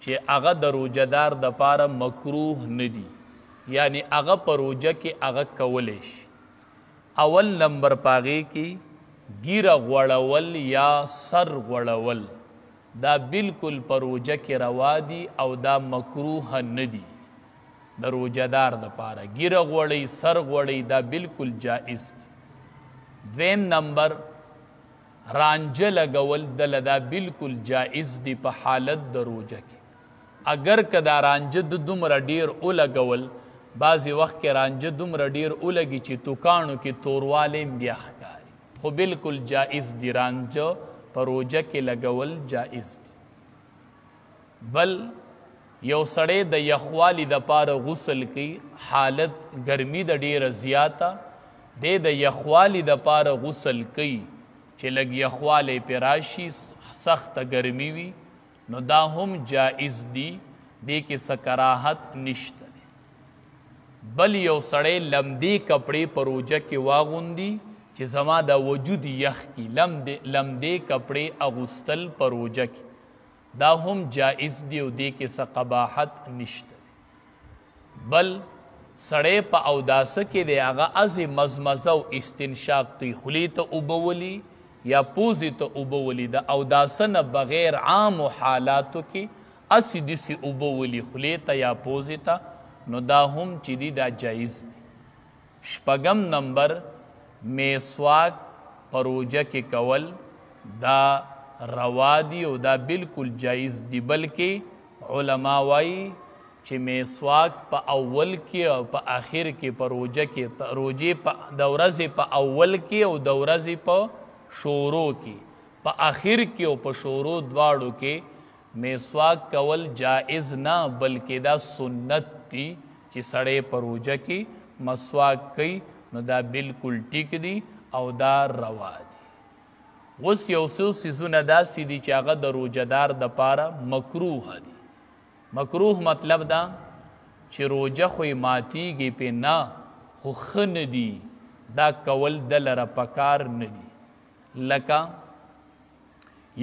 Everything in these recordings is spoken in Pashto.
چې هغه د روجهدار دپاره مکروه نه دي، یعنی هغه په روجه کې هغه کولی شي. اول نمبر په هغې کې ګیره غوړول یا سر غوړول دا بالکل په روجه کې روا دي او دا مکروه نه دي د روجهدار دپاره. ګیره غوړی سر غوړی دا بالکل جائز دي. دویم نمبر رانجه لګول دله دا بالکل جائز دی په حالت د روجه کې. اگر که دا رانجه د دومره ډیر ولګول، بعضې وخت کې رانجه دومره ډیر ولګي چې توکانو کې توروالی بیا ښکاري، خو بالکل جائز دی رانجه په روجه کې لګول جائز دی. بل یو سړی د یخوالي دپاره غسل کوي، حالت ګرمي د ډیره زیاته دی، د یخوالي دپاره غسل کوي چې لږ یخوالی پې راشي، سخته ګرمي وي، نو دا هم جائز دی، دی کې څه کراهت نشته دی. بل یو سړی لمدې کپړې په روجه کې واغوندي چې زما دا وجود یخ کی، لمدې کپړې اغوستل په روجه کې دا هم جائز دی او دی کې څه قباحت نشته دی. بل سړی په اوداسه کې دی هغه ازې مزمزه او استنشاق کوي، خولې ته اوبه ولي یا پوزې ته اوبه ولي، د اوداسه نه بغیر عامو حالاتو کې اسې داسې اوبه ولي خولې ته یا پوزې ته، نو دا هم چې دی دا جایز دی. شپږم نمبر میسواک په روجه کې کول دا روا دی او دا بالکل جایز دی. بلکې علما وایي چې میسواک په اول کې او په آخر کې په روجه کې، روجې د ورځې په اول کې او د ورځې په شورو کې، په آخر کې او په شورو دواړو کې میسواک کول جائز نه بلکې دا سنت دی چې سړی په روجه کې مسواک کوي، نو دا بالکل ټیک دی او دا روا دی. اوس یو څو څیزونه داسې دي چې هغه د روجهدار دپاره مکروه دي. مکروه مطلب دا چې روجه خو یې ماتیږي پې نه، خو ښه نه دي، دا کول دلره پکار نه دي. لکه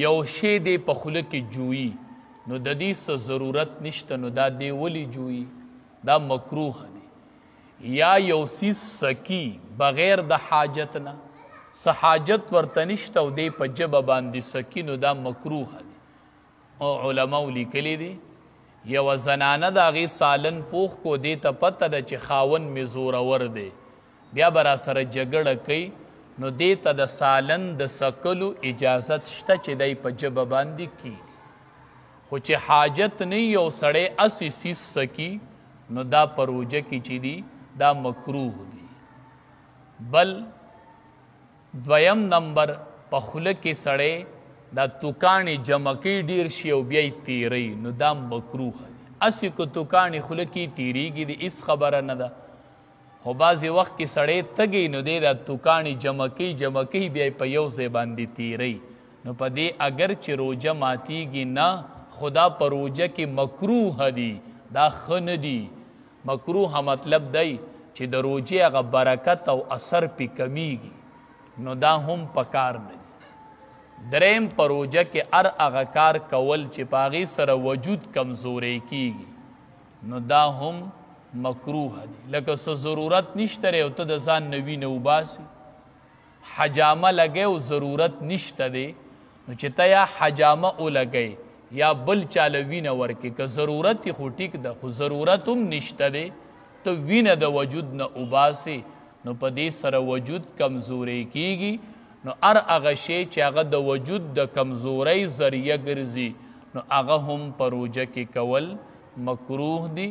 یو شی دی په خوله کې جویي، نو د دې څه ضرورت نشته، نو دا دی ولې جویي، دا مکروه دی. یا یو څیز سکی بغیر د حاجت نه، څه حاجت ورته نشته او دی په ژبه باندې سکی، نو دا مکروه دی. او علماو لیکلی دی یوه زنانه د هغې سالن پوخ کو، دې ته پته ده چې خاوند مې زورور دی، بیا به راسره جګړه کوي، نو دې ته د سالن د سکلو اجازت شته چې دی په ژبه باندې کیږي. خو چې حاجت نه یو سړی اسې سیز سکی، نو دا په روجه کې چې دی دا مکروه دی. بل دویم نمبر په خوله کې سړی دا توکاڼې جمع کوي ډیر شي او بیا یې تیروي، نو دا مکروه دی. اسې که توکاڼې خوله کې تیریږي د هېڅ خبره نه ده، خو بعضې وخت کې سړی تږی، نو دی دا توکاڼې جمع کوي بیا یې په یو ځای باندې تیروي، نو په دې اگر چې روجه ماتیږي نه، خدا په روجه کې مکروه دی، دا ښه نه دی. مکروه مطلب دی چې د روجې هغه برکت او اثر پې کمیږي، نو دا هم پکار نه دی. دریم په روجه کې هر هغه کار کول چې په هغې سره وجود کمزوری کیږي، نو دا هم مکروه دی. لکه څه ضرورت نشته دی او ته د ځان نه وینه وباسي، حجامه لګی او ضرورت نشته دی، نو چې ته یا حجامه ولګی یا بل چاله وینه ورکې، که ضرورت یې خو ټیک ده، خو ضرورت هم نشته دی، ته وینه د وجود نه وباسې، نو په دې سره وجود کمزوری کیږي. نو هر هغه شی چې هغه د وجود د کمزورۍ ذریعه ګرځي، نو هغه هم په روجه کې کول مکروه دی.